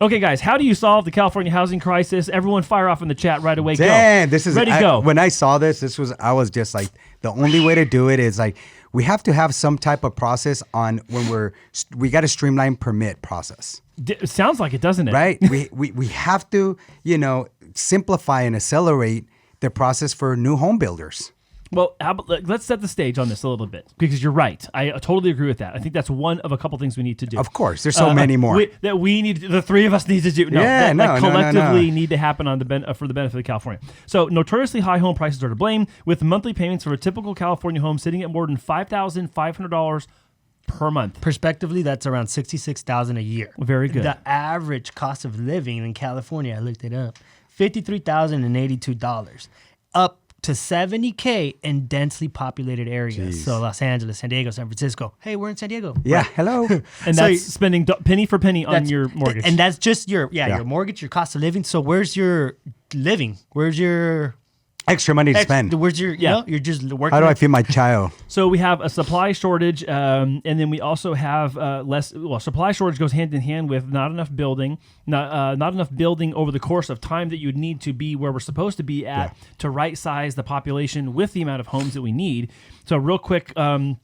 Okay, guys, how do you solve the California housing crisis? Everyone fire off in the chat right away. Damn, go. this is ready. Go. When I saw this, I was just like, the only way to do it is like we have to have some type of process on when we got to streamline permit process. It sounds like it, doesn't it? Right. we have to simplify and accelerate the process for new home builders. Well, let's set the stage on this a little bit, because you're right. I totally agree with that. I think that's one of a couple things we need to do. Of course, there's so many more the three of us need to do. Collectively need to happen for the benefit of California. So notoriously high home prices are to blame, with monthly payments for a typical California home sitting at more than $5,500 per month. Prospectively, that's around $66,000 a year. Very good. The average cost of living in California, I looked it up, $53,082, up to $70K in densely populated areas. Jeez. So Los Angeles, San Diego, San Francisco. Hey, we're in San Diego. Yeah, right. hello. And So that's spending penny for penny on your mortgage. And that's just your mortgage, your cost of living. So where's your living? Where's your Extra money to spend. Where's your, you're just working. How do I feed my child? So we have a supply shortage, and then we also have supply shortage goes hand in hand with not enough building over the course of time that you'd need to be where we're supposed to be at to right size the population with the amount of homes that we need. So real quick, I'm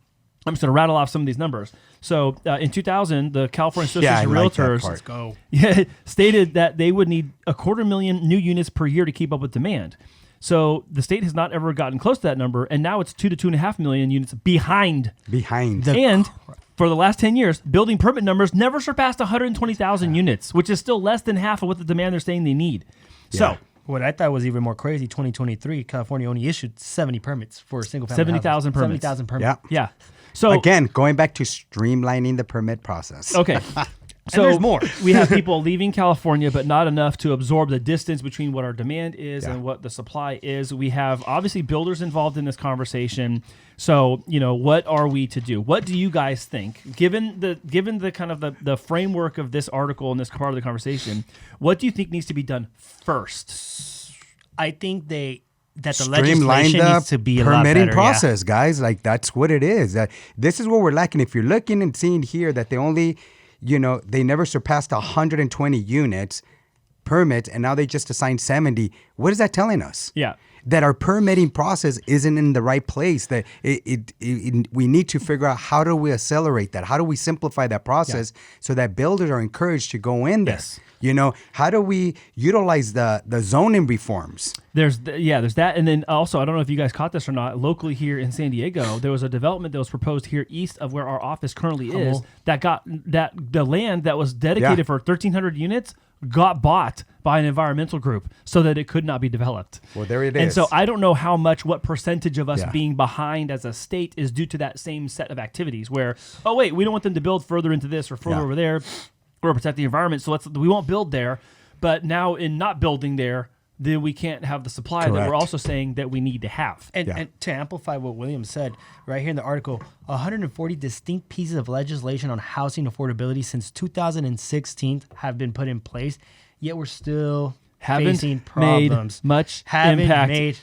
just going to rattle off some of these numbers. So in 2000, the California Association of Realtors stated that they would need 250,000 new units per year to keep up with demand. So the state has not ever gotten close to that number, and now it's 2 to 2.5 million units behind. And for the last 10 years, building permit numbers never surpassed 120,000 units, which is still less than half of what the demand they're saying they need. Yeah. So what I thought was even more crazy, 2023, California only issued 70 permits for a single family. 70,000 permits. 70,000 permits. Yeah. So again, going back to streamlining the permit process. Okay. So there's more. We have people leaving California, but not enough to absorb the distance between what our demand is and what the supply is. We have obviously builders involved in this conversation. So, what are we to do? What do you guys think? Given the kind of the framework of this article and this part of the conversation, what do you think needs to be done first? I think that the streamline legislation the needs to be a lot better, permitting process, guys. Like, that's what it is. This is what we're lacking. If you're looking and seeing here that they only... they never surpassed 120 units permits, and now they just assigned 70. What is that telling us? Yeah. That our permitting process isn't in the right place. That we need to figure out, how do we accelerate that? How do we simplify that process so that builders are encouraged to go in there? Yes. How do we utilize the zoning reforms? There's that. And then also, I don't know if you guys caught this or not, locally here in San Diego, there was a development that was proposed here east of where our office currently is that the land that was dedicated for 1,300 units got bought by an environmental group so that it could not be developed. Well, there it is. And so I don't know what percentage of us being behind as a state is due to that same set of activities where, oh, wait, we don't want them to build further into this or further over there or protect the environment, so we won't build there. But now in not building there, then we can't have the supply that we're also saying that we need to have. And to amplify what William said, right here in the article, 140 distinct pieces of legislation on housing affordability since 2016 have been put in place, yet we're still facing problems. Haven't made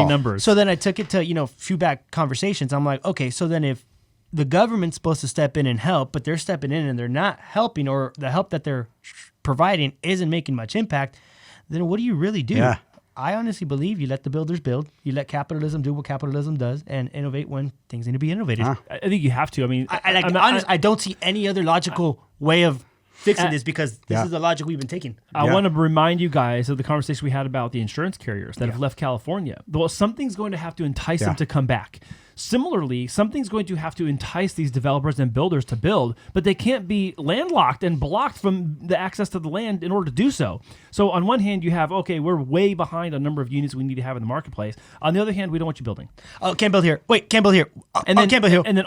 numbers. So then I took it to, few-back conversations. I'm like, okay, so then if the government's supposed to step in and help, but they're stepping in and they're not helping, or the help that they're providing isn't making much impact, then what do you really do? Yeah. I honestly believe you let the builders build, you let capitalism do what capitalism does, and innovate when things need to be innovated. I think you have to. I mean, I don't see any other logical way of fixing this, because this is the logic we've been taking. I want to remind you guys of the conversation we had about the insurance carriers that have left California. Well, something's going to have to entice them to come back. Similarly, something's going to have to entice these developers and builders to build, but they can't be landlocked and blocked from the access to the land in order to do so. So on one hand, you have, we're way behind on number of units we need to have in the marketplace. On the other hand, we don't want you building. Oh, can't build here. Wait, can't build here. And then, can't build here. And then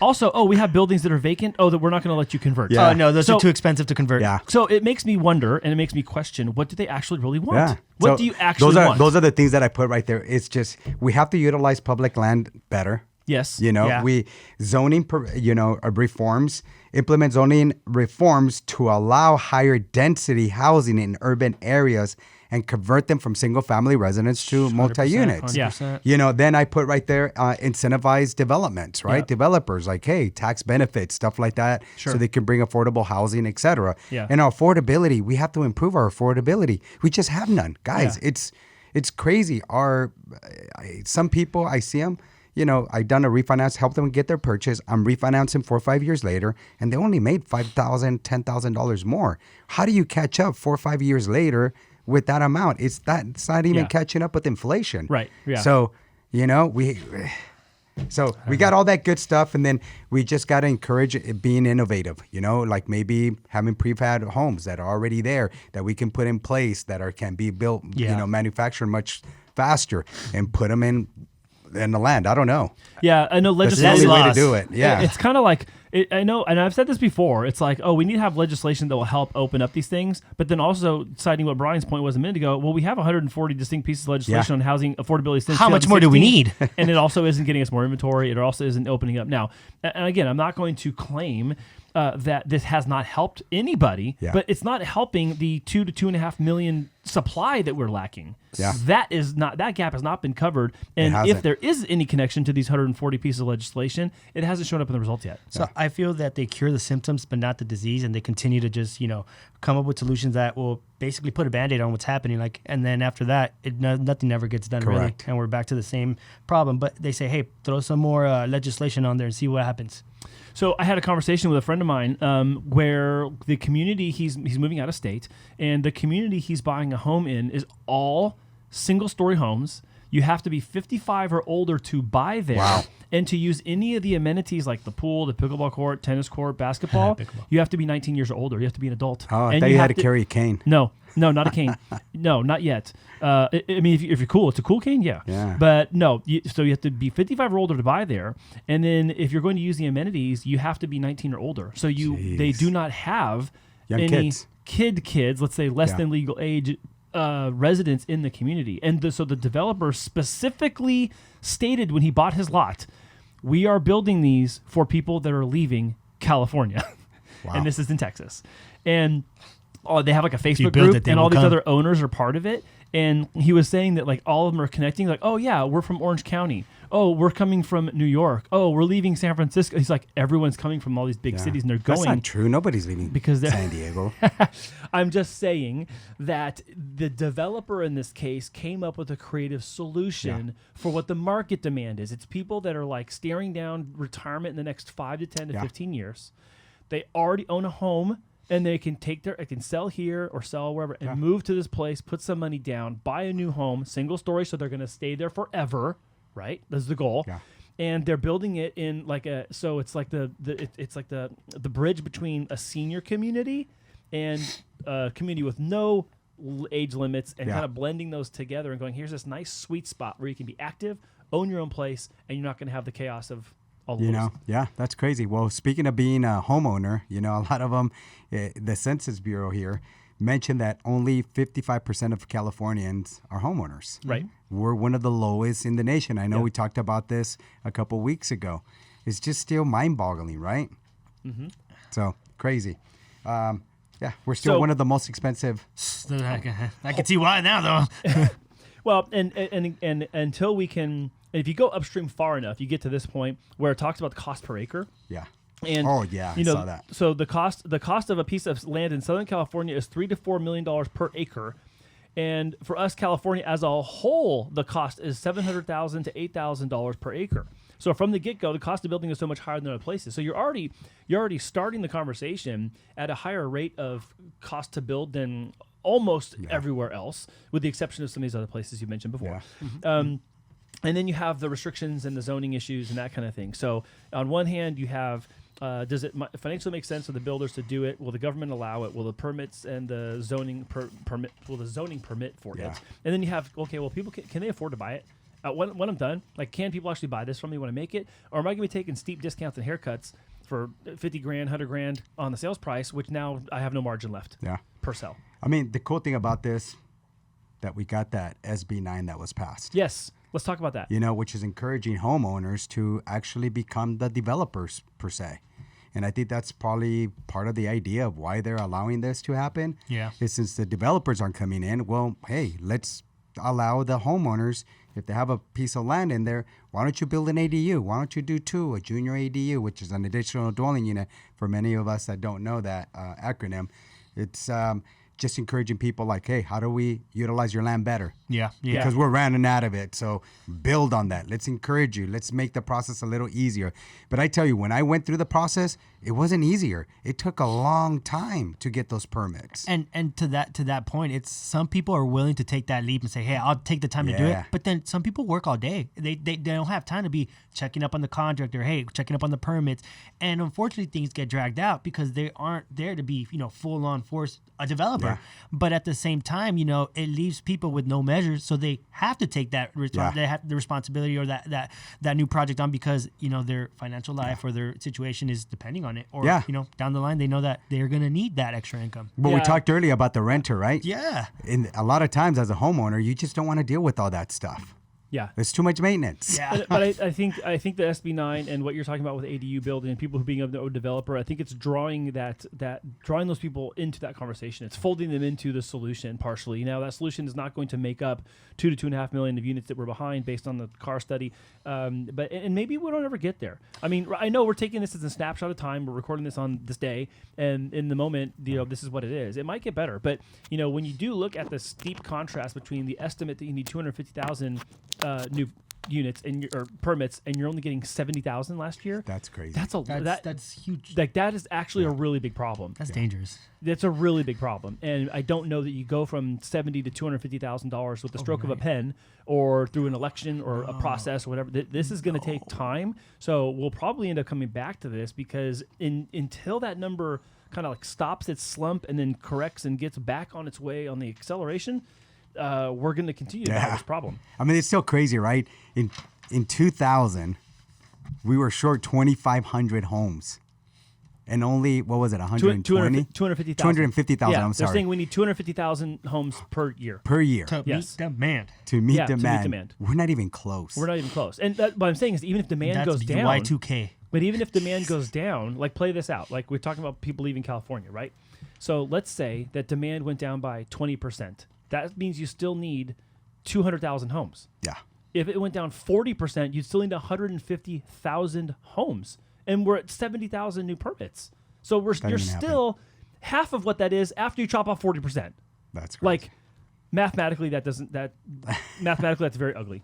also, we have buildings that are vacant. Oh, that we're not going to let you convert. Yeah. Oh, no, those are too expensive to convert. Yeah. So it makes me wonder, and it makes me question, what do they actually really want? Yeah. What do you actually want? Those are the things that I put right there. It's just, we have to utilize public land better. Yes. We zoning, reforms, implement zoning reforms to allow higher density housing in urban areas and convert them from single family residence to 100%, multi-units. 100%. Then I put right there incentivize developments, right? Yeah. Developers like, hey, tax benefits, stuff like that, Sure. so they can bring affordable housing, etc. Yeah. And our affordability, we have to improve our affordability. We just have none, guys. Yeah. It's crazy. Some people, I see them. I done a refinance, help them get their purchase. I'm refinancing 4 or 5 years later, and they only made $5,000, $10,000 more. How do you catch up 4 or 5 years later with that amount? It's not even Yeah. catching up with inflation. Right. Yeah. So, we got all that good stuff, and then we just got to encourage it being innovative, like maybe having prefab homes that are already there that we can put in place that can be built, manufactured much faster and put them in the land. I don't know. Yeah, I know That's the legislation. only way to do it. Yeah. It's kind of like, I know, and I've said this before, it's like, we need to have legislation that will help open up these things, but then also citing what Brian's point was a minute ago, we have 140 distinct pieces of legislation on housing affordability since How much more do we 2016, need? and it also isn't getting us more inventory. It also isn't opening up. Now, and again, I'm not going to claim that this has not helped anybody, but it's not helping the 2 to 2.5 million supply that we're lacking. Yeah. That gap has not been covered. And if hasn't. there is any connection to these 140 pieces of legislation, it hasn't shown up in the results yet. So I feel that they cure the symptoms, but not the disease, and they continue to just, come up with solutions that will basically put a Band-Aid on what's happening. And then after that, nothing ever gets done, really, and we're back to the same problem. But they say, hey, throw some more legislation on there and see what happens. So I had a conversation with a friend of mine where the community, he's moving out of state, and the community he's buying a home in is all single-story homes. You have to be 55 or older to buy there. Wow. And to use any of the amenities like the pool, the pickleball court, tennis court, basketball, you have to be 19 years or older. You have to be an adult. Oh, I And thought you had have to carry a cane. No, not a cane. No, not yet. I mean, if you're cool, it's a cool cane, yeah. But no, so you have to be 55 or older to buy there. And then if you're going to use the amenities, you have to be 19 or older. So they do not have Young any kids. kids, let's say less than legal age residents in the community. And so the developer specifically stated when he bought his lot, we are building these for people that are leaving California. Wow. And this is in Texas. And they have like a Facebook build group, it, they and all will these come. other owners are part of it. And he was saying that like all of them are connecting, like, oh yeah, we're from Orange County. Oh, we're coming from New York. Oh, we're leaving San Francisco. He's like, everyone's coming from all these big cities, and they're going. That's not true. Nobody's leaving Because they're- San Diego. I'm just saying that the developer in this case came up with a creative solution for what the market demand is. It's people that are like staring down retirement in the next 5 to 10 to 15 years. They already own a home, and they can sell here or sell wherever and move to this place, put some money down, buy a new home, single story, so they're going to stay there forever, right? That's the goal. Yeah. And they're building it in like so it's like it's like the bridge between a senior community and a community with no age limits, and kind of blending those together and going, here's this nice sweet spot where you can be active, own your own place, and you're not going to have the chaos of all of those. That's crazy. Well, speaking of being a homeowner, a lot of them, the Census Bureau here mentioned that only 55% of Californians are homeowners. Right. We're one of the lowest in the nation. I know we talked about this a couple weeks ago. It's just still mind-boggling, right? Mm-hmm. So, crazy. We're still one of the most expensive. I can see why now, though. Well, and until we can, if you go upstream far enough, you get to this point where it talks about the cost per acre. Yeah. And I saw that. So the cost of a piece of land in Southern California is $3 to $4 million per acre, and for us, California as a whole, the cost is $700,000 to $8,000 per acre. So from the get-go, the cost of building is so much higher than other places. So you're already starting the conversation at a higher rate of cost to build than almost everywhere else, with the exception of some of these other places you mentioned before. Yeah. And then you have the restrictions and the zoning issues and that kind of thing. So on one hand, you have, does it financially make sense for the builders to do it? Will the government allow it? Will the permits and the zoning permit? Will the zoning permit for it? And then you have, people can they afford to buy it? When I'm done, like, can people actually buy this from me when I make it, or am I going to be taking steep discounts and haircuts for $50,000, $100,000 on the sales price, which now I have no margin left per sell? I mean, the cool thing about this, that we got that SB 9 that was passed. Yes. Let's talk about that. Which is encouraging homeowners to actually become the developers per se. And I think that's probably part of the idea of why they're allowing this to happen. Yeah. Is since the developers aren't coming in, well, hey, let's allow the homeowners, if they have a piece of land in there, why don't you build an ADU? Why don't you do a junior ADU, which is an additional dwelling unit for many of us that don't know that acronym. It's just encouraging people like, hey, how do we utilize your land better? Yeah. Because we're running out of it. So build on that. Let's encourage you. Let's make the process a little easier. But I tell you, when I went through the process, it wasn't easier. It took a long time to get those permits. And to that point, it's some people are willing to take that leap and say, hey, I'll take the time to do it. Yeah. But then some people work all day. They don't have time to be checking up on the contractor, hey, checking up on the permits. And unfortunately, things get dragged out because they aren't there to be, full on force a developer. Yeah. But at the same time, it leaves people with no measures, so they have to take that they have the responsibility or that new project on because their financial life or their situation is depending on it. Or down the line, they know that they're gonna need that extra income. But we talked earlier about the renter, right? Yeah. And a lot of times as a homeowner, you just don't want to deal with all that stuff. Yeah. It's too much maintenance. Yeah. But I think the SB9 and what you're talking about with ADU building and people who being a developer, I think it's drawing drawing those people into that conversation. It's folding them into the solution partially. Now that solution is not going to make up 2 to 2.5 million of units that we're behind based on the car study. But maybe we don't ever get there. I mean, I know we're taking this as a snapshot of time. We're recording this on this day, and in the moment, this is what it is. It might get better, but when you do look at the steep contrast between the estimate that you need 250,000 new units or permits, and you're only getting 70,000 last year. That's crazy. That's huge. Like that is actually a really big problem. That's dangerous. That's a really big problem, and I don't know that you go from $70,000 to $250,000 with the stroke of a pen, or through an election or a process or whatever. This is going to take time, so we'll probably end up coming back to this because until that number kind of like stops its slump and then corrects and gets back on its way on the acceleration. We're going to continue to have this problem. I mean, it's still crazy, right? In 2000, we were short 2,500 homes. And only, what was it, 120? 250,000. 250,000, Yeah, I'm sorry. they're saying we need 250,000 homes per year. Per year. To Yes. meet demand. To meet Yeah, to meet demand. demand. We're not even close. We're not even close. And what I'm saying is even if demand That's goes down. Y2K. But even if demand goes down, like play this out. Like we're talking about people leaving California, right? So let's say that demand went down by 20%. That means you still need 200,000 homes. Yeah. If it went down 40%, you'd still need 150,000 homes. And we're at 70,000 new permits. So you're still half of what that is after you chop off 40%. That's crazy. Like mathematically, that's very ugly.